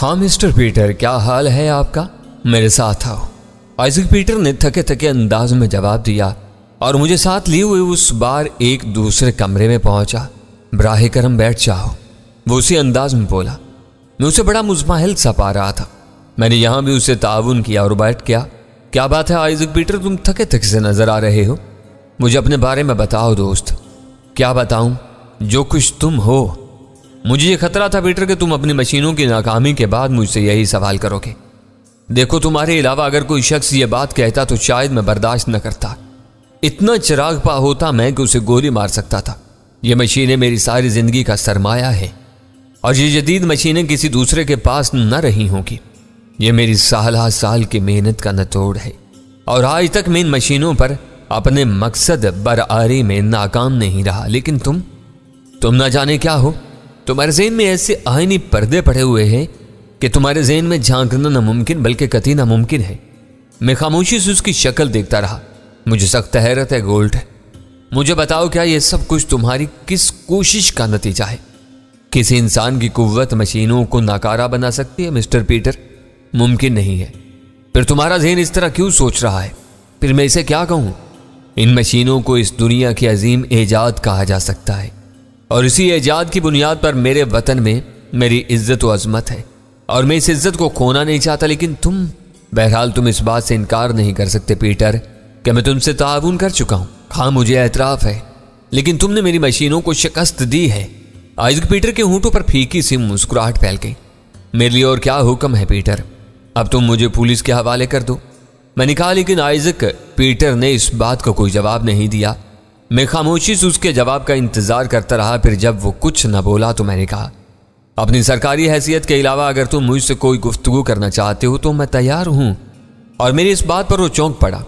हाँ mister Peter, क्या हाल है आपका? मेरे साथ आओ। आइजक पीटर ने थके थके अंदाज में जवाब दिया और मुझे साथ लिए हुए उस बार एक दूसरे कमरे में पहुंचा। बराहे करम बैठ जाओ, वो उसी अंदाज में बोला। मैं उसे बड़ा मुज़माहिल सा पा रहा था। मैंने यहां भी उससे ताउन किया और बैठ गया। क्या बात है आइजक पीटर, तुम थके थके से नजर आ रहे हो? मुझे अपने बारे में बताओ दोस्त। क्या बताऊं? जो कुछ तुम हो। मुझे ये खतरा था पीटर कि तुम अपनी मशीनों की नाकामी के बाद मुझसे यही सवाल करोगे। देखो, तुम्हारे अलावा अगर कोई शख्स ये बात कहता तो शायद मैं बर्दाश्त न करता। इतना चिराग पा होता मैं कि उसे गोली मार सकता था। ये मशीनें मेरी सारी जिंदगी का सरमाया है और ये जदीद मशीनें किसी दूसरे के पास न रही होंगी। ये मेरी साल की मेहनत का नतोड़ है और आज तक मैं इन मशीनों पर अपने मकसद बरारी में नाकाम नहीं रहा। लेकिन तुम ना जाने क्या हो। तुम्हारे ज़हन में ऐसे आईनी पर्दे पड़े हुए हैं कि तुम्हारे ज़हन में झांकना नामुमकिन बल्कि कतई नामुमकिन है। मैं खामोशी से उसकी शक्ल देखता रहा। मुझे सख्त हैरत है गोल्ड। मुझे बताओ, क्या ये सब कुछ तुम्हारी किस कोशिश का नतीजा है? किसी इंसान की कुव्वत मशीनों को नाकारा बना सकती है मिस्टर पीटर? मुमकिन नहीं है। फिर तुम्हारा ज़हन इस तरह क्यों सोच रहा है? फिर मैं इसे क्या कहूँ? इन मशीनों को इस दुनिया की अजीम ईजाद कहा जा सकता है और इसी ईजाद की बुनियाद पर मेरे वतन में मेरी इज्जत व अजमत है और मैं इस इज्जत को खोना नहीं चाहता। लेकिन बहरहाल तुम इस बात से इनकार नहीं कर सकते पीटर कि मैं तुमसे ताउन कर चुका हूँ। हाँ, मुझे एतराफ़ है, लेकिन तुमने मेरी मशीनों को शिकस्त दी है। आइजक पीटर के होंठों पर फीकी सी मुस्कुराहट फैल गई। मेरे लिए और क्या हुक्म है पीटर? अब तुम मुझे पुलिस के हवाले कर दो। मैंने कहा, लेकिन आइजक पीटर ने इस बात का कोई जवाब नहीं दिया। मैं खामोशी से उसके जवाब का इंतजार करता रहा। फिर जब वो कुछ न बोला तो मैंने कहा, अपनी सरकारी हैसियत के अलावा अगर तुम मुझसे कोई गुफ्तगू करना चाहते हो तो मैं तैयार हूं। और मेरी इस बात पर वो चौंक पड़ा।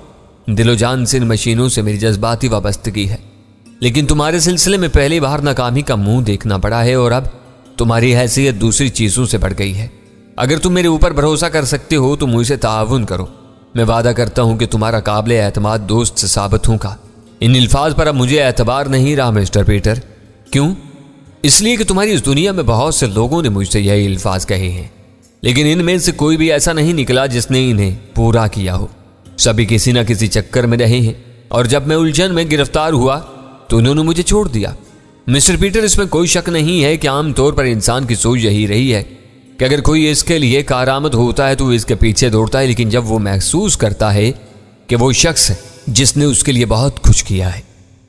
दिलो जान से इन मशीनों से मेरी जज्बाती वाबस्तगी है, लेकिन तुम्हारे सिलसिले में पहली बार नाकामी का मुंह देखना पड़ा है और अब तुम्हारी हैसियत दूसरी चीज़ों से बढ़ गई है। अगर तुम मेरे ऊपर भरोसा कर सकते हो तो मुझसे ताउन करो। मैं वादा करता हूं कि तुम्हारा काबिल एतमाद दोस्त से साबित होगा। इन अल्फाज पर अब मुझे एतबार नहीं रहा मिस्टर पीटर। क्यों? इसलिए कि तुम्हारी इस दुनिया में बहुत से लोगों ने मुझसे यही अल्फाज कहे हैं, लेकिन इनमें से कोई भी ऐसा नहीं निकला जिसने इन्हें पूरा किया हो। सभी किसी न किसी चक्कर में रहे हैं और जब मैं उलझन में गिरफ्तार हुआ तो उन्होंने मुझे छोड़ दिया। मिस्टर पीटर, इसमें कोई शक नहीं है कि आमतौर पर इंसान की सोच यही रही है कि अगर कोई इसके लिए कारामद होता है तो वो इसके पीछे दौड़ता है, लेकिन जब वो महसूस करता है कि वो शख्स जिसने उसके लिए बहुत कुछ किया है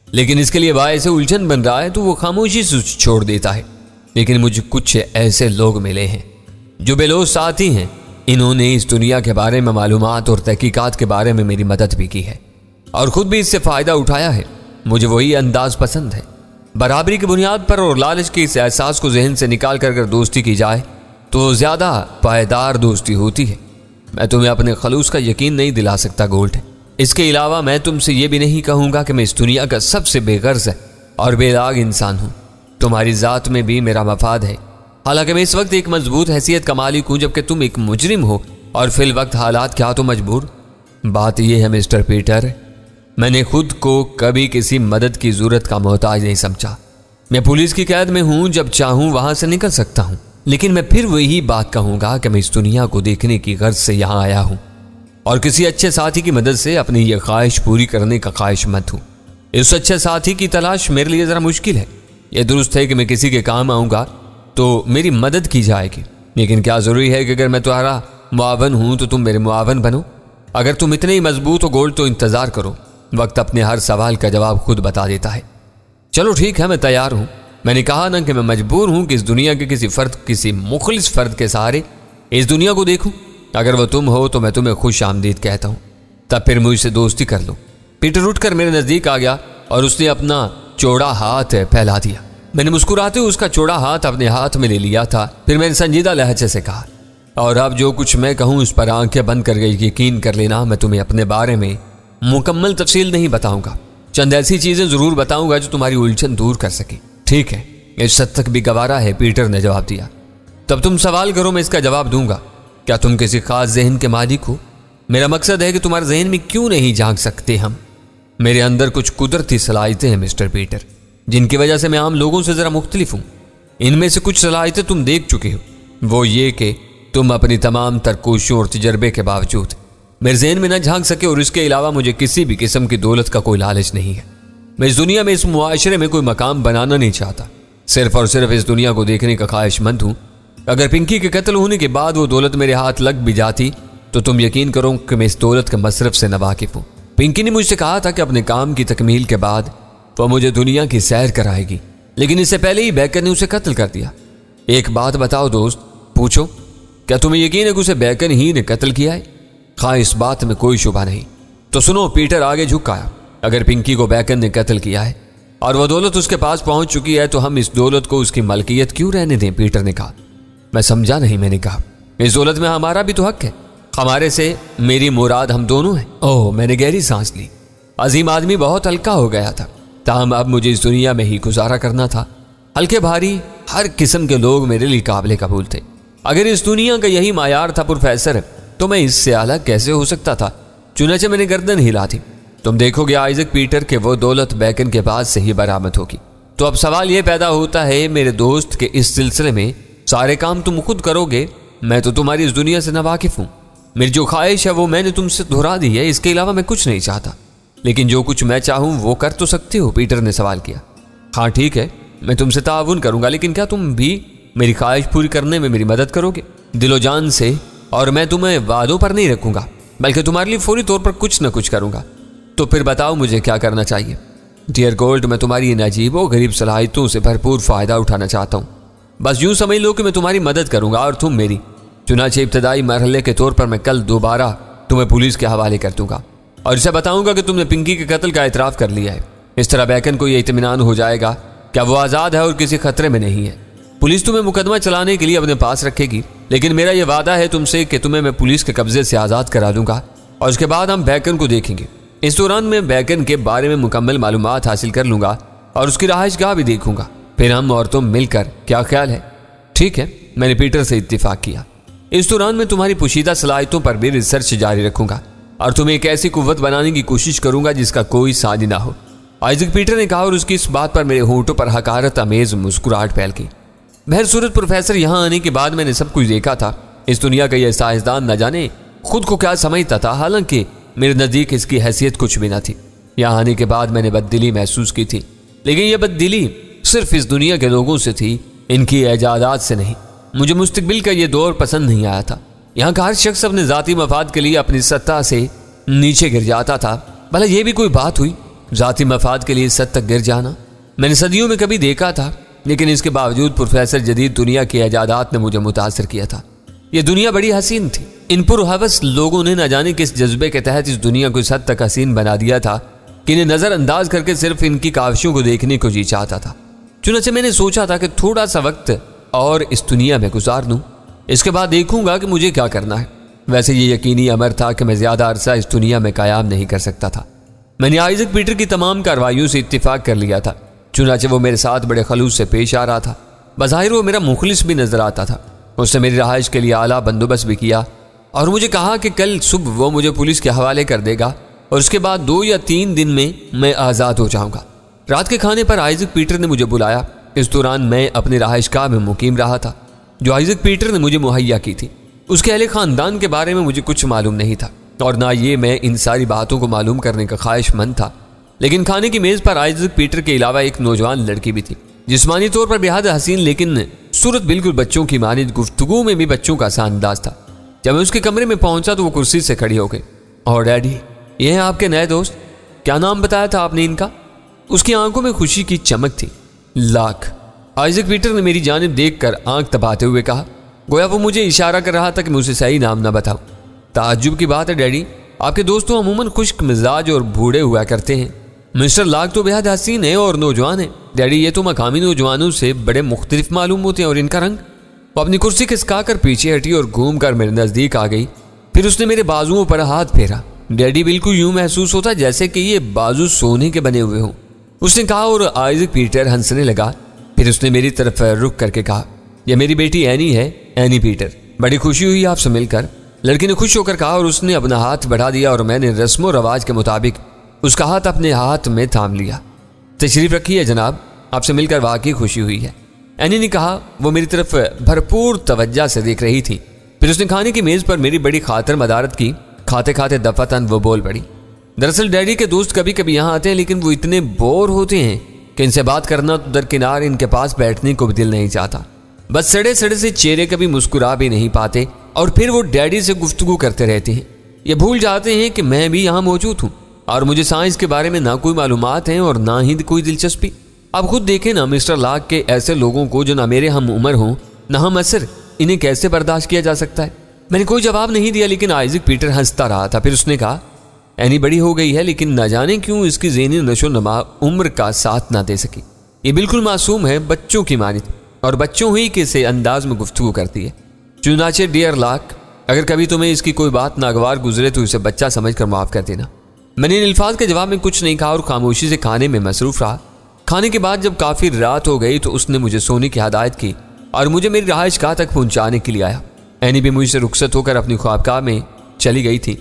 लेकिन इसके लिए बायस उलझन बन रहा है तो वो खामोशी से छोड़ देता है। लेकिन मुझे कुछ ऐसे लोग मिले हैं जो बेलोस साथी हैं। इन्होंने इस दुनिया के बारे में मालूमात और तहकीकात के बारे में मेरी मदद भी की है और खुद भी इससे फ़ायदा उठाया है। मुझे वही अंदाज पसंद है। बराबरी की बुनियाद पर और लालच के इस एहसास को जहन से निकाल कर अगर दोस्ती की जाए तो ज़्यादा पायदार दोस्ती होती है। मैं तुम्हें अपने खलूस का यकीन नहीं दिला सकता गोल्ड। इसके अलावा मैं तुमसे ये भी नहीं कहूँगा कि मैं इस दुनिया का सबसे बेगर्ज और बेदाग इंसान हूँ। तुम्हारी ज़ात में भी मेरा मफाद है। हालांकि मैं इस वक्त एक मजबूत हैसियत का मालिक हूँ जबकि तुम एक मुजरिम हो और फिल वक्त हालात क्या तो मजबूर। बात यह है मिस्टर पीटर, मैंने खुद को कभी किसी मदद की ज़रूरत का मोहताज नहीं समझा। मैं पुलिस की कैद में हूँ, जब चाहूँ वहाँ से निकल सकता हूँ। लेकिन मैं फिर वही बात कहूँगा कि मैं इस दुनिया को देखने की गर्ज से यहाँ आया हूँ और किसी अच्छे साथी की मदद से अपनी यह ख्वाहिश पूरी करने का ख्वाहिशमंद हूँ। इस अच्छे साथी की तलाश मेरे लिए ज़रा मुश्किल है। यह दुरुस्त है कि मैं किसी के काम आऊँगा तो मेरी मदद की जाएगी, लेकिन क्या ज़रूरी है कि अगर मैं तुम्हारा मुआवन हूँ तो तुम मेरे मुआवन बनो? अगर तुम इतने ही मजबूत हो गोल्ड तो इंतज़ार करो, वक्त अपने हर सवाल का जवाब खुद बता देता है। चलो ठीक है, मैं तैयार हूँ। मैंने कहा ना कि मैं मजबूर हूँ कि इस दुनिया के किसी मुखलिस फ़र्द के सहारे इस दुनिया को देखूँ। अगर वह तुम हो तो मैं तुम्हें खुश आमदीद कहता हूँ, तब फिर मुझसे दोस्ती कर लो। पीटर उठकर मेरे नज़दीक आ गया और उसने अपना चौड़ा हाथ फैला दिया। मैंने मुस्कुराते हुए उसका चौड़ा हाथ अपने हाथ में ले लिया था। फिर मैंने संजीदा लहजे से कहा, और अब जो कुछ मैं कहूँ उस पर आंखें बंद कर गई। यकीन कर लेना, मैं तुम्हें अपने बारे में मुकम्मल तफसील नहीं बताऊंगा। चंद ऐसी चीज़ें ज़रूर बताऊंगा जो तुम्हारी उलझन दूर कर सके। ठीक है, इस हद तक भी गवारा है, पीटर ने जवाब दिया। तब तुम सवाल करो, मैं इसका जवाब दूंगा। क्या तुम किसी खास जहन के मालिक हो? मेरा मकसद है कि तुम्हारे जहन में क्यों नहीं झांक सकते हम। मेरे अंदर कुछ कुदरती सलाहियतें हैं मिस्टर पीटर, जिनकी वजह से मैं आम लोगों से ज़रा मुख्तलिफ हूँ। इनमें से कुछ सलाहियतें तुम देख चुके हो। वो ये कि तुम अपनी तमाम तरकोशियों और तजर्बे के बावजूद मेरे ज़हन में न झांक सके, और इसके अलावा मुझे किसी भी किस्म की दौलत का कोई लालच नहीं है। मैं इस दुनिया में, इस मुआशरे में कोई मकाम बनाना नहीं चाहता, सिर्फ और सिर्फ इस दुनिया को देखने का ख्वाहिशमंद हूँ। अगर पिंकी के कत्ल होने के बाद वो दौलत मेरे हाथ लग भी जाती तो तुम यकीन करो कि मैं इस दौलत के मसरफ से नावाकिफ हूँ। पिंकी ने मुझसे कहा था कि अपने काम की तकमील के बाद वो मुझे दुनिया की सैर कराएगी, लेकिन इससे पहले ही बैकर ने उसे कत्ल कर दिया। एक बात बताओ दोस्त, पूछो, क्या तुम्हें यकीन है कि उसे बैकर ही ने कत्ल किया है? हाँ, इस बात में कोई शुबा नहीं। तो सुनो, पीटर आगे झुक आया। अगर पिंकी को बैकर ने कत्ल किया है और वह दौलत उसके पास पहुंच चुकी है तो हम इस दौलत को उसकी मलकियत क्यों रहने दें? पीटर ने कहा। मैं समझा नहीं। मैंने कहा, इस दौलत में हमारा भी तो हक है। हमारे से मेरी मुराद हम दोनों हैं। ओह, मैंने गहरी सांस ली। अजीम आदमी बहुत हल्का हो गया था, ताहम अब मुझे इस दुनिया में ही गुजारा करना था। हल्के भारी हर किस्म के लोग मेरे लिए काबिल कबूल थे। अगर इस दुनिया का यही मायार था प्रोफेसर, तो मैं इससे अलग कैसे हो सकता था? चुनाचे मैंने गर्दन हिला दी। तुम देखोगे आइजक पीटर के वो दौलत बैकन के पास से ही बरामद होगी। तो अब सवाल यह पैदा होता है मेरे दोस्त के इस सिलसिले में सारे काम तुम खुद करोगे? मैं तो तुम्हारी इस दुनिया से नावाकिफ हूँ। मेरी जो ख्वाहिश है वो मैंने तुमसे दोहरा दी है। इसके अलावा मैं कुछ नहीं चाहता। लेकिन जो कुछ मैं चाहूँ वो कर तो सकते हो? पीटर ने सवाल किया। हाँ ठीक है, मैं तुमसे ताउन करूँगा, लेकिन क्या तुम भी मेरी ख्वाहिश पूरी करने में मेरी मदद करोगे? दिलो जान से। और मैं तुम्हें वादों पर नहीं रखूँगा, बल्कि तुम्हारे लिए फौरी तौर पर कुछ न कुछ करूँगा। तो फिर बताओ मुझे क्या करना चाहिए? डियर गोल्ड, मैं तुम्हारी इन अजीब और गरीब सलाहियतों से भरपूर फ़ायदा उठाना चाहता हूँ। बस यूँ समझ लो कि मैं तुम्हारी मदद करूँगा और तुम मेरी। चुनाचे इब्तदाई मरहले के तौर पर मैं कल दोबारा तुम्हें पुलिस के हवाले कर दूंगा और इसे बताऊंगा कि तुमने पिंकी के कत्ल का एतराफ़ कर लिया है। इस तरह बैकन को यह इत्मीनान हो जाएगा क्या वो आज़ाद है और किसी खतरे में नहीं है। पुलिस तुम्हें मुकदमा चलाने के लिए अपने पास रखेगी, लेकिन मेरा यह वादा है तुमसे कि तुम्हें मैं पुलिस के कब्जे से आज़ाद करा दूंगा और उसके बाद हम बैकन को देखेंगे। इस दौरान मैं बैकन के बारे में मुकम्मल मालूमात हासिल कर लूंगा और उसकी रहाइशगाह भी देखूंगा। फिर हम और तुम मिलकर, क्या ख्याल है? ठीक है, मैंने पीटर से इत्तेफाक किया। इस दौरान मैं तुम्हारी पोशीदा सलाहियतों पर भी रिसर्च जारी रखूंगा और तुम्हें एक ऐसी कुव्वत बनाने की कोशिश करूंगा जिसका कोई साज ना हो। आइजक पीटर ने कहा और उसकी इस बात पर मेरे होंठों पर हकारत अमेज मुस्कुराहट फैल गई। बहर सूरत प्रोफेसर, यहाँ आने के बाद मैंने सब कुछ देखा था। इस दुनिया का यह साइंसदान न जाने खुद को क्या समझता था, हालांकि मेरे नज़दीक इसकी हैसियत कुछ भी ना थी। यहाँ आने के बाद मैंने बददिली महसूस की थी, लेकिन यह बददिली सिर्फ इस दुनिया के लोगों से थी, इनकी एजादात से नहीं। मुझे मुस्तकबिल का यह दौर पसंद नहीं आया था। यहाँ का हर शख्स अपने ज़ाती मफाद के लिए अपनी सत्ता से नीचे गिर जाता था। भला यह भी कोई बात हुई, ज़ाती मफाद के लिए सत तक गिर जाना? मैंने सदियों में कभी देखा था, लेकिन इसके बावजूद प्रोफेसर जदीद दुनिया की एजादात ने मुझे मुतासर किया था। यह दुनिया बड़ी हसीन थी। इन पुरहवस लोगों ने न जाने किस जज्बे के तहत इस दुनिया को इस हद तक हसीन बना दिया था कि इन्हें नज़रअंदाज करके सिर्फ इनकी काविशों को देखने को जी चाहता था। चुनांचे मैंने सोचा था कि थोड़ा सा वक्त और इस दुनिया में गुजार दूं, इसके बाद देखूंगा कि मुझे क्या करना है। वैसे ये यकीनी अमर था कि मैं ज़्यादा अरसा इस दुनिया में कायम नहीं कर सकता था। मैंने आइजक पीटर की तमाम कार्रवाइयों से इत्तिफाक कर लिया था। चुनांचे वो मेरे साथ बड़े खलूस से पेश आ रहा था। बज़ाहिर वो मेरा मुखलिस भी नजर आता था। उसने मेरी रहाइश के लिए आला बंदोबस्त भी किया और मुझे कहा कि कल सुबह वो मुझे पुलिस के हवाले कर देगा और उसके बाद 2 या 3 दिन में मैं आज़ाद हो जाऊंगा। रात के खाने पर आइजक पीटर ने मुझे बुलाया। इस दौरान मैं अपनी रहाइशगाह में मुकीम रहा था, जो आइजक पीटर ने मुझे मुहैया की थी। उसके अहले ख़ानदान के बारे में मुझे कुछ मालूम नहीं था और ना ये मैं इन सारी बातों को मालूम करने का ख्वाहिशमंद था। लेकिन खाने की मेज़ पर आइजक पीटर के अलावा एक नौजवान लड़की भी थी, जिस्मानी तौर पर बेहद हसीन, लेकिन सूरत बिल्कुल बच्चों की मानिद, गुफ्तगू में भी बच्चों का सा अंदाज था। जब मैं उसके कमरे में पहुंचा तो वो कुर्सी से खड़ी हो गई। और डैडी, ये हैं आपके नए दोस्त। क्या नाम बताया था आपने इनका? उसकी आंखों में खुशी की चमक थी। लाख। आइजक पीटर ने मेरी जानिब देखकर आंख तपाते हुए कहा, गोया वो मुझे इशारा कर रहा था कि मुझे सही नाम ना बताओ। ताज्जुब की बात है डैडी, आपके दोस्तों अमूमन खुश्क मिजाज और बूढ़े हुआ करते हैं। मिस्टर लाख तो बेहद हसीन है और नौजवान है। डैडी, ये तो मकामी नौजवानों से बड़े मुख्तलिफ मालूम होते हैं। और इनका रंग? वो अपनी कुर्सी खिसकाकर पीछे हटी और घूम कर मेरे नज़दीक आ गई। फिर उसने मेरे बाजुओं पर हाथ फेरा। डैडी, बिल्कुल यूं महसूस होता जैसे कि ये बाजू सोने के बने हुए हों, उसने कहा और आइजक पीटर हंसने लगा। फिर उसने मेरी तरफ रुक करके कहा, यह मेरी बेटी एनी है, एनी पीटर। बड़ी खुशी हुई आपसे मिलकर। लड़की ने खुश होकर कहा और उसने अपना हाथ बढ़ा दिया और मैंने रस्म व रवाज के मुताबिक उसका हाथ अपने हाथ में थाम लिया। तशरीफ रखी है जनाब, आपसे मिलकर वाकई खुशी हुई है, एनी ने कहा। वो मेरी तरफ भरपूर तवज्जो से देख रही थी। फिर उसने खाने की मेज पर मेरी बड़ी खातिर मदारत की। खाते खाते दफातन वो बोल पड़ी, दरअसल डैडी के दोस्त कभी कभी यहाँ आते हैं, लेकिन वो इतने बोर होते हैं कि इनसे बात करना तो दरकिनार इनके पास बैठने को भी दिल नहीं चाहता। बस सड़े सड़े से चेहरे कभी मुस्कुरा भी नहीं पाते और फिर वो डैडी से गुफ्तगू करते रहते हैं। ये भूल जाते हैं कि मैं भी यहाँ मौजूद हूँ और मुझे साइंस के बारे में ना कोई मालूमात है और ना ही कोई दिलचस्पी। आप खुद देखें ना मिस्टर लाक के ऐसे लोगों को जो ना मेरे हम उम्र हों ना हम असर, इन्हें कैसे बर्दाश्त किया जा सकता है। मैंने कोई जवाब नहीं दिया, लेकिन आइजक पीटर हंसता रहा था। फिर उसने कहा, एनी बड़ी हो गई है, लेकिन न जाने क्यों इसकी ज़हनी नशोनुमा उम्र का साथ ना दे सकी। ये बिल्कुल मासूम है, बच्चों की मानित, और बच्चों ही के से अंदाज में गुफ्तगू करती है। चुनाचे डियर लाक, अगर कभी तुम्हें इसकी कोई बात नागवार गुजरे तो इसे बच्चा समझकर माफ कर देना। मैंने इन अल्फाज के जवाब में कुछ नहीं कहा और खामोशी से खाने में मसरूफ रहा। खाने के बाद जब काफ़ी रात हो गई तो उसने मुझे सोने की हदायत की और मुझे मेरी रहाइश गाह तक पहुंचाने के लिए आया। एनी भी मुझसे रुखसत होकर अपनी ख्वाबगाह में चली गई थी।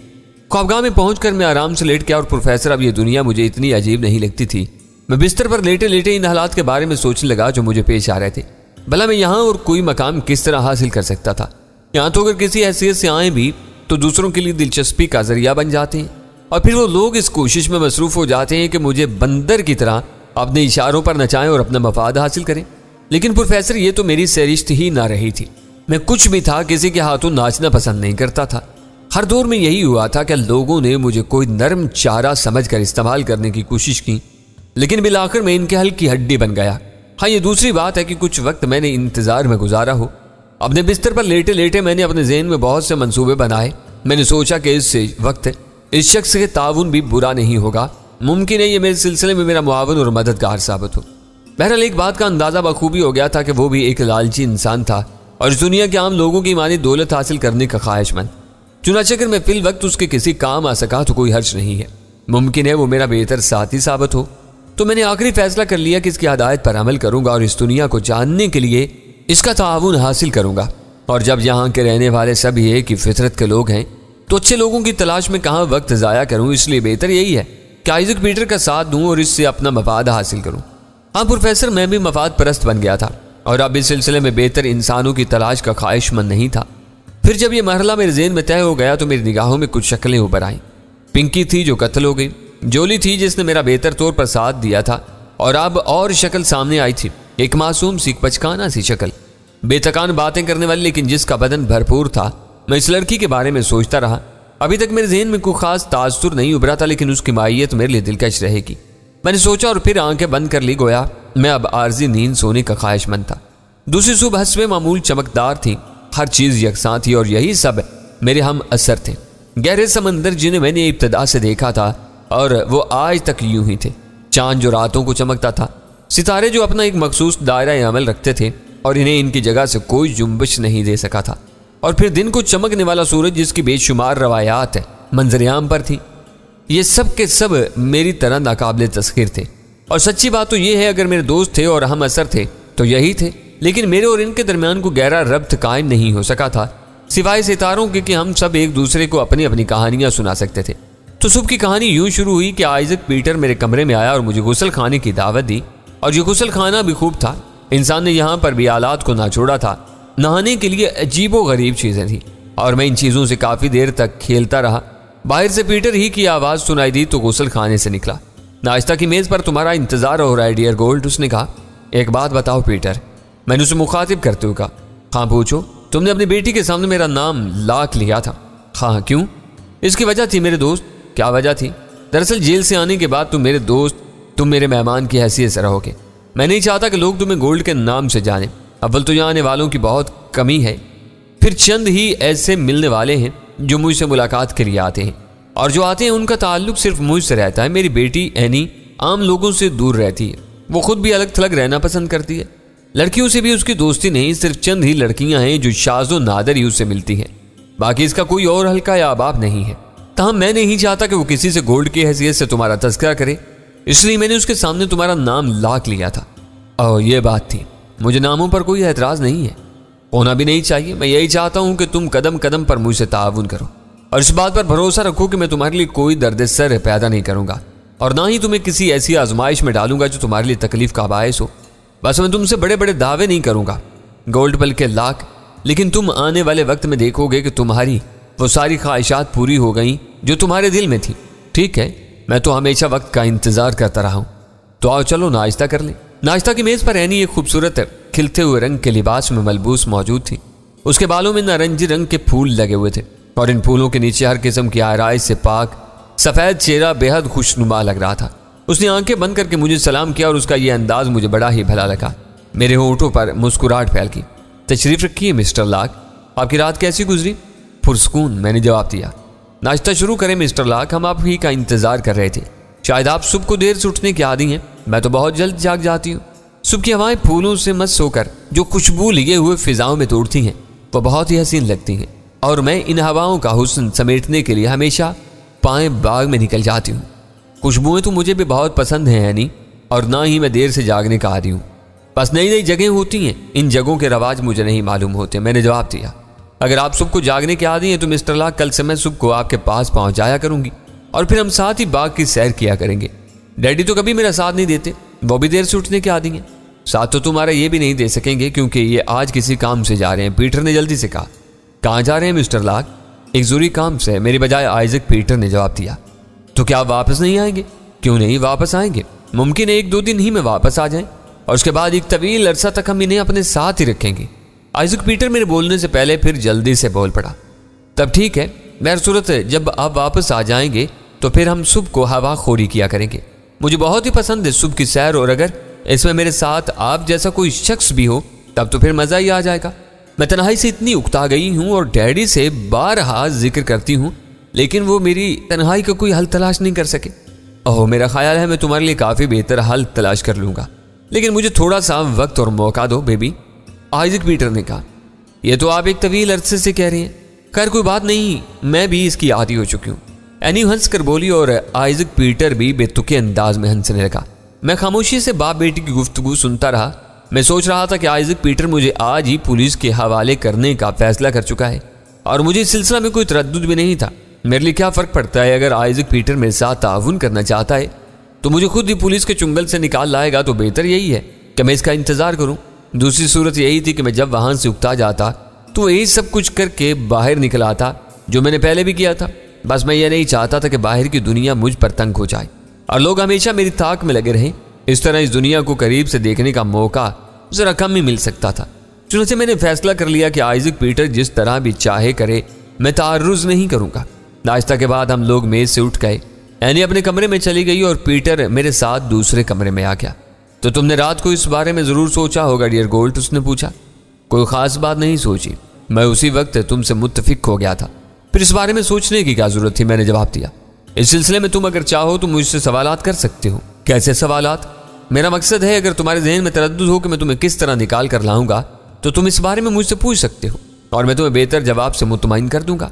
ख्वाबगाह में पहुंचकर मैं आराम से लेट गया और प्रोफेसर, अब ये दुनिया मुझे इतनी अजीब नहीं लगती थी। मैं बिस्तर पर लेटे लेटे इन हालात के बारे में सोचने लगा जो मुझे पेश आ रहे थे। भला मैं यहाँ और कोई मकाम किस तरह हासिल कर सकता था। यहाँ तो अगर किसी हैसियत से आए भी तो दूसरों के लिए दिलचस्पी का जरिया बन जाते हैं और फिर वो लोग इस कोशिश में मसरूफ हो जाते हैं कि मुझे बंदर की तरह अपने इशारों पर नचाएं और अपना मफाद हासिल करें। लेकिन प्रोफेसर, ये तो मेरी सरिश्त ही ना रही थी। मैं कुछ भी था, किसी के हाथों नाचना पसंद नहीं करता था। हर दौर में यही हुआ था कि लोगों ने मुझे कोई नरम चारा समझकर इस्तेमाल करने की कोशिश की, लेकिन बिलाखिर मैं इनके हल की हड्डी बन गया। हाँ, ये दूसरी बात है कि कुछ वक्त मैंने इंतजार में गुजारा हो। अपने बिस्तर पर लेटे लेटे मैंने अपने ज़हन में बहुत से मंसूबे बनाए। मैंने सोचा कि इस वक्त इस शख्स के ताउन भी बुरा नहीं होगा। मुमकिन है ये मेरे सिलसिले में मेरा मुआवन और मददगार साबित हो। बहरहाल एक बात का अंदाज़ा बखूबी हो गया था कि वो भी एक लालची इंसान था और इस दुनिया के आम लोगों की मानी दौलत हासिल करने का ख्वाहिशमंद। चुनाचे अगर मैं फिल वक्त उसके किसी काम आ सका तो कोई हर्ज नहीं है। मुमकिन है वो मेरा बेहतर साथी साबित हो। तो मैंने आखिरी फैसला कर लिया कि इसकी हदायत पर अमल करूंगा और इस दुनिया को जानने के लिए इसका ताउन हासिल करूंगा। और जब यहाँ के रहने वाले सभी एक ही फितरत के लोग हैं तो अच्छे लोगों की तलाश में कहाँ वक्त ज़ाया करूँ। इसलिए बेहतर यही है कि आइजक पीटर का साथ दूँ और इससे अपना मफाद हासिल करूँ। हाँ प्रोफेसर, मैं भी मफाद परस्त बन गया था और अब इस सिलसिले में बेहतर इंसानों की तलाश का ख्वाहिशमंद नहीं था। फिर जब यह मरहला मेरे ज़हन में तय हो गया तो मेरी निगाहों में कुछ शक्लें उभर आईं। पिंकी थी जो कत्ल हो गई, जोली थी जिसने मेरा बेहतर तौर पर साथ दिया था, और अब और शक्ल सामने आई थी, एक मासूम सी बचकाना सी शक्ल, बेतकान बातें करने वाली, लेकिन जिसका बदन भरपूर था। मैं इस लड़की के बारे में सोचता रहा। अभी तक मेरे जहन में कोई खास तासुर नहीं उभरा था, लेकिन उसकी माहियत मेरे लिए दिलकश रहेगी। मैंने सोचा और फिर आंखें बंद कर ली। गोया मैं अब आर्जी नींद सोने का ख्वाहिशमंद था। दूसरी सुबह हस्बे मामूल चमकदार थी, हर चीज़ यकसां थी और यही सब मेरे हम असर थे। गहरे समंदर जिन्हें मैंने इब्तदा से देखा था और वो आज तक यूं ही थे। चांद जो रातों को चमकता था, सितारे जो अपना एक मखसूस दायरा अमल रखते थे और इन्हें इनकी जगह से कोई जुम्बिश नहीं दे सका था, और फिर दिन को चमकने वाला सूरज जिसकी बेशुमार रवायात मंजरियाम पर थी। ये सब के सब मेरी तरह नाकाबिले तस्खीर थे। और सच्ची बात तो ये है, अगर मेरे दोस्त थे और हम असर थे तो यही थे, लेकिन मेरे और इनके दरमियान को गहरा रब्त कायम नहीं हो सका था, सिवाय सितारों के कि हम सब एक दूसरे को अपनी अपनी कहानियां सुना सकते थे। तो सुबह की कहानी यूं शुरू हुई कि आइजक पीटर मेरे कमरे में आया और मुझे गुसल खाने की दावत दी, और ये गुसल खाना भी खूब था। इंसान ने यहाँ पर भी आलात को ना छोड़ा था। नहाने के लिए अजीबो गरीब चीज़ें थी और मैं इन चीज़ों से काफ़ी देर तक खेलता रहा। बाहर से पीटर ही की आवाज़ सुनाई दी तो गुसल खाने से निकला। नाश्ता की मेज़ पर तुम्हारा इंतज़ार हो रहा है डियर गोल्ड, उसने कहा। एक बात बताओ पीटर, मैंने उसे मुखातिब करते हुए कहा। हाँ पूछो। तुमने अपनी बेटी के सामने मेरा नाम लाक लिया था। हाँ क्यों? इसकी वजह थी मेरे दोस्त। क्या वजह थी? दरअसल जेल से आने के बाद तुम मेरे दोस्त, तुम मेरे मेहमान की हैसियत से रहोगे। मैं नहीं चाहता कि लोग तुम्हें गोल्ड के नाम से जाने। अव्वल तो यहाँ आने वालों की बहुत कमी है, फिर चंद ही ऐसे मिलने वाले हैं जो मुझसे मुलाकात के लिए आते हैं, और जो आते हैं उनका ताल्लुक सिर्फ मुझसे रहता है। मेरी बेटी एनी आम लोगों से दूर रहती है, वो खुद भी अलग थलग रहना पसंद करती है। लड़कियों से भी उसकी दोस्ती नहीं, सिर्फ चंद ही लड़कियां हैं जो शाज़ो नादर ही उससे मिलती हैं, बाकी इसका कोई और हल्का या अबाब नहीं है। तहाँ मैं नहीं चाहता कि वो किसी से गोल्ड की हैसियत से तुम्हारा तज़किरा करे, इसलिए मैंने उसके सामने तुम्हारा नाम लाक लिया था। और ये बात थी। मुझे नामों पर कोई एतराज़ नहीं है, होना भी नहीं चाहिए। मैं यही चाहता हूँ कि तुम कदम कदम पर मुझसे ताउन करो और इस बात पर भरोसा रखो कि मैं तुम्हारे लिए कोई दर्द सर पैदा नहीं करूँगा और ना ही तुम्हें किसी ऐसी आजमाइश में डालूंगा जो तुम्हारे लिए तकलीफ का बायस हो। बस मैं तुमसे बड़े बड़े दावे नहीं करूँगा। गोल्ड बल्कि लाक, लेकिन तुम आने वाले वक्त में देखोगे कि तुम्हारी वो सारी ख्वाहिशात पूरी हो गई जो तुम्हारे दिल में थी। ठीक है, मैं तो हमेशा वक्त का इंतजार करता रहा हूं। तो आओ चलो नाश्ता कर ले। नाश्ता की मेज पर एनी एक खूबसूरत खिलते हुए रंग के लिबास में मलबूस मौजूद थी। उसके बालों में नारंगी रंग के फूल लगे हुए थे और इन फूलों के नीचे हर किस्म की आराइश से पाक सफेद चेहरा बेहद खुशनुमा लग रहा था। उसने आंखें बंद करके मुझे सलाम किया और उसका यह अंदाज मुझे बड़ा ही भला लगा। मेरे होंठों पर मुस्कुराहट फैल गई। तशरीफ रखिए मिस्टर लाक, आपकी रात कैसी गुजरी? पुरसकून, मैंने जवाब दिया। नाश्ता शुरू करें मिस्टर लाक, हम आप ही का इंतजार कर रहे थे। शायद आप सुबह को देर से उठने के आदी हैं, मैं तो बहुत जल्द जाग जाती हूँ। सुबह की हवाएं फूलों से मस्त होकर जो खुशबू लिए हुए फिजाओं में तोड़ती हैं वो बहुत ही हसीन लगती हैं और मैं इन हवाओं का हुस्न समेटने के लिए हमेशा पाए बाग में निकल जाती हूँ। खुशबुएं तो मुझे भी बहुत पसंद हैं यानी, और ना ही मैं देर से जागने का आदी हूँ। बस नई नई जगह होती हैं, इन जगहों के रवाज मुझे नहीं मालूम होते। मैंने जवाब दिया। अगर आप सुबह को जागने के आदी हैं तो मिस्टर लाक, कल से मैं सुबह को आपके पास पहुंच जाया करूंगी और फिर हम साथ ही बाग की सैर किया करेंगे। डैडी तो कभी मेरा साथ नहीं देते, वो भी देर से उठने के आदी हैं। साथ तो तुम्हारा ये भी नहीं दे सकेंगे क्योंकि ये आज किसी काम से जा रहे हैं, पीटर ने जल्दी से कहा। कहाँ जा रहे हैं मिस्टर लाक? एक जरूरी काम से, मेरी बजाय आइजक पीटर ने जवाब दिया। तो क्या आप वापस नहीं आएंगे? क्यों नहीं वापस आएंगे, मुमकिन है 1-2 दिन ही में वापस आ जाएं और उसके बाद एक तवील अरसा तक हम इन्हें अपने साथ ही रखेंगे। आइजक पीटर मेरे बोलने से पहले फिर जल्दी से बोल पड़ा। तब ठीक है, मेरी सूरत है जब आप वापस आ जाएंगे तो फिर हम सुबह को हवा खोरी किया करेंगे। मुझे बहुत ही पसंद है सुबह की सैर, और अगर इसमें मेरे साथ आप जैसा कोई शख्स भी हो तब तो फिर मजा ही आ जाएगा। मैं तन्हाई से इतनी उकता गई हूँ और डैडी से बारहा जिक्र करती हूँ, लेकिन वो मेरी तन्हाई का कोई हल तलाश नहीं कर सके। ओह, मेरा ख्याल है मैं तुम्हारे लिए काफी बेहतर हल तलाश कर लूंगा, लेकिन मुझे थोड़ा सा वक्त और मौका दो बेबी, आइजक पीटर ने कहा। यह तो आप एक तवील अरसे से कह रहे हैं। खैर कोई बात नहीं, मैं भी इसकी आदी हो चुकी हूँ। एनी हंस कर बोली और आइजक पीटर भी बेतुके अंदाज में हंसने लगा। मैं खामोशी से बाप बेटी की गुफ्तगू सुनता रहा। मैं सोच रहा था कि आइजक पीटर मुझे आज ही पुलिस के हवाले करने का फैसला कर चुका है और मुझे इस सिलसिला में कोई तरद्दुद भी नहीं था। मेरे लिए क्या फ़र्क पड़ता है, अगर आइजक पीटर मेरे साथ ताउन करना चाहता है तो मुझे खुद ही पुलिस के चुंगल से निकाल लाएगा, तो बेहतर यही है कि मैं इसका इंतज़ार करूं। दूसरी सूरत यही थी कि मैं जब वहां से उकता जाता तो यही सब कुछ करके बाहर निकल आता जो मैंने पहले भी किया था। बस मैं ये नहीं चाहता था कि बाहर की दुनिया मुझ पर तंग हो जाए और लोग हमेशा मेरी ताक में लगे रहें। इस तरह इस दुनिया को करीब से देखने का मौका जरा कम ही मिल सकता था। चुनांचे मैंने फैसला कर लिया कि आइजक पीटर जिस तरह भी चाहे करे, मैं तारुज़ नहीं करूंगा। नाश्ता के बाद हम लोग मेज से उठ गए। एनी अपने कमरे में चली गई और पीटर मेरे साथ दूसरे कमरे में आ गया। तो तुमने रात को इस बारे में जरूर सोचा होगा डियर गोल्ड, उसने पूछा। कोई खास बात नहीं सोची, मैं उसी वक्त तुमसे मुत्तफिक हो गया था, फिर इस बारे में सोचने की क्या जरूरत थी, मैंने जवाब दिया। इस सिलसिले में तुम अगर चाहो तो मुझसे सवालात कर सकते हो। कैसे सवालात? मेरा मकसद है अगर तुम्हारे जहन में तरद्दुद हो कि मैं तुम्हें किस तरह निकाल कर लाऊंगा तो तुम इस बारे में मुझसे पूछ सकते हो और मैं तुम्हें बेहतर जवाब से मुतमईन कर दूंगा।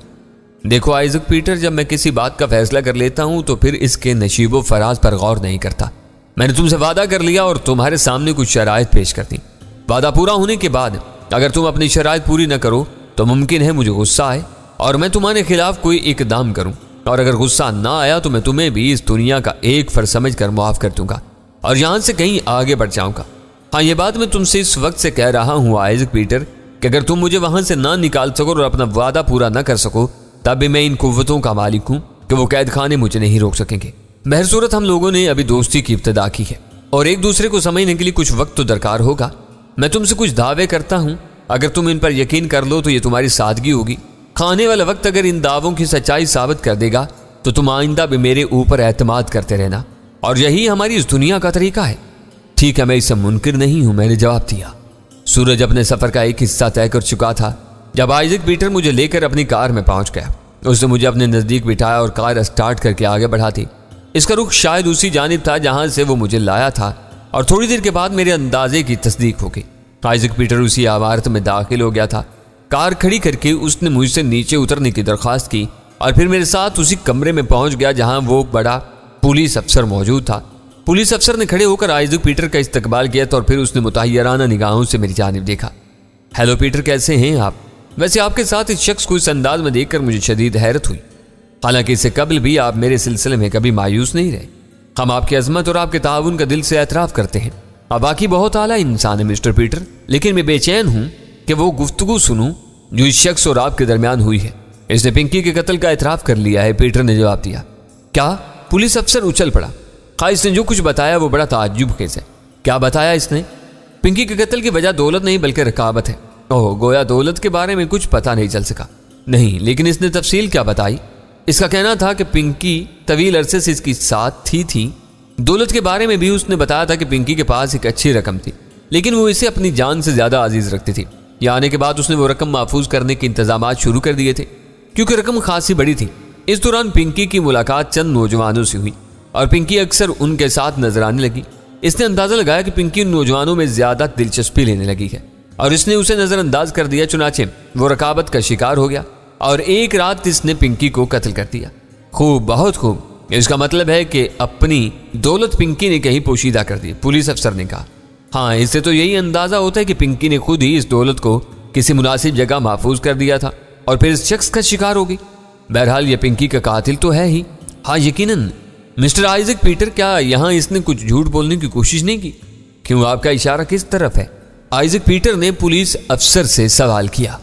देखो आइजक पीटर, जब मैं किसी बात का फैसला कर लेता हूं तो फिर इसके नशीबो फराज पर गौर नहीं करता। मैंने तुमसे वादा कर लिया और तुम्हारे सामने कुछ शराइत पेश कर दी। वादा पूरा होने के बाद अगर तुम अपनी शराइत पूरी न करो तो मुमकिन है मुझे गुस्सा आए और मैं तुम्हारे खिलाफ कोई इकदाम करूं, और अगर गुस्सा ना आया तो मैं तुम्हें भी इस दुनिया का एक फर्ज समझ कर मुआफ कर दूंगा और यहां से कहीं आगे बढ़ जाऊंगा। हाँ, ये बात मैं तुमसे इस वक्त से कह रहा हूं आइजक पीटर कि अगर तुम मुझे वहां से ना निकाल सको और अपना वादा पूरा ना कर सको तब भी मैं इन कुव्वतों का मालिक हूं कि वो कैद खाने मुझे नहीं रोक सकेंगे। बहरसूरत हम लोगों ने अभी दोस्ती की इब्तिदा की है और एक दूसरे को समझने के लिए कुछ वक्त तो दरकार होगा। मैं तुमसे कुछ दावे करता हूं, अगर तुम इन पर यकीन कर लो तो ये तुम्हारी सादगी होगी। खाने वाला वक्त अगर इन दावों की सच्चाई साबित कर देगा तो तुम आइंदा भी मेरे ऊपर एतमाद करते रहना, और यही हमारी इस दुनिया का तरीका है। ठीक है, मैं इससे मुनकिर नहीं हूं, मैंने जवाब दिया। सूरज अपने सफर का एक हिस्सा तय कर चुका था जब आइजक पीटर मुझे लेकर अपनी कार में पहुंच गया। उसने मुझे अपने नजदीक बिठाया और कार स्टार्ट करके आगे बढ़ा दी। इसका रुख शायद उसी जानिब था जहां से वो मुझे लाया था और थोड़ी देर के बाद मेरे अंदाजे की तस्दीक हो गई। आइजक पीटर उसी इमारत में दाखिल हो गया था। कार खड़ी करके उसने मुझसे नीचे उतरने की दरख्वास्त की और फिर मेरे साथ उसी कमरे में पहुंच गया जहां वो बड़ा पुलिस अफसर मौजूद था। पुलिस अफसर ने खड़े होकर आइजक पीटर का इस्तकबाल किया और फिर उसने मुतहय्यराना निगाहों से मेरी जानिब देखा। हेलो पीटर, कैसे हैं आप? वैसे आपके साथ इस शख्स को इस अंदाज में देखकर मुझे शदीद हैरत हुई। हालांकि इससे कबल भी आप मेरे सिलसिले में कभी मायूस नहीं रहे। हम आपकी अजमत और आपके ताउन का दिल से एतराफ़ करते हैं। आप बाकी बहुत आला इंसान है मिस्टर पीटर, लेकिन मैं बेचैन हूं कि वो गुफ्तगू सुनूं जो इस शख्स और आपके दरमियान हुई है। इसने पिंकी के कत्ल का इतराफ कर लिया है, पीटर ने जवाब दिया। क्या? पुलिस अफसर उछल पड़ा। खा इसने जो कुछ बताया वो बड़ा ताज्जुब खेज है। क्या बताया इसने? पिंकी के कत्ल की वजह दौलत नहीं बल्कि रकाबत है। ओह, गोया दौलत के बारे में कुछ पता नहीं चल सका। नहीं, लेकिन इसने तफसील क्या बताई? इसका कहना था कि पिंकी तवील अरसे से इसकी साथ थी। दौलत के बारे में भी उसने बताया था कि पिंकी के पास एक अच्छी रकम थी, लेकिन वो इसे अपनी जान से ज्यादा अजीज रखती थी। यहाँ आने के बाद उसने वो रकम महफूज करने के इंतजाम शुरू कर दिए थे, क्योंकि रकम खासी बड़ी थी। इस दौरान पिंकी की मुलाकात चंद नौजवानों से हुई और पिंकी अक्सर उनके साथ नजर आने लगी। इसने अंदाजा लगाया कि पिंकी उन नौजवानों में ज्यादा दिलचस्पी लेने लगी है और इसने उसे नजरअंदाज कर दिया। चुनाचे वो रकाबत का शिकार हो गया और एक रात इसने पिंकी को कत्ल कर दिया। खूब, बहुत खूब। इसका मतलब है कि अपनी दौलत पिंकी ने कहीं पोशीदा कर दी, पुलिस अफसर ने कहा। हाँ, इससे तो यही अंदाजा होता है कि पिंकी ने खुद ही इस दौलत को किसी मुनासिब जगह महफूज कर दिया था और फिर इस शख्स का शिकार हो गई। बहरहाल ये पिंकी का कातिल तो है ही। हाँ, यकीनन। मिस्टर आइजक पीटर, क्या यहाँ इसने कुछ झूठ बोलने की कोशिश नहीं की? क्यों, आपका इशारा किस तरफ है? आइजक पीटर ने पुलिस अफसर से सवाल किया।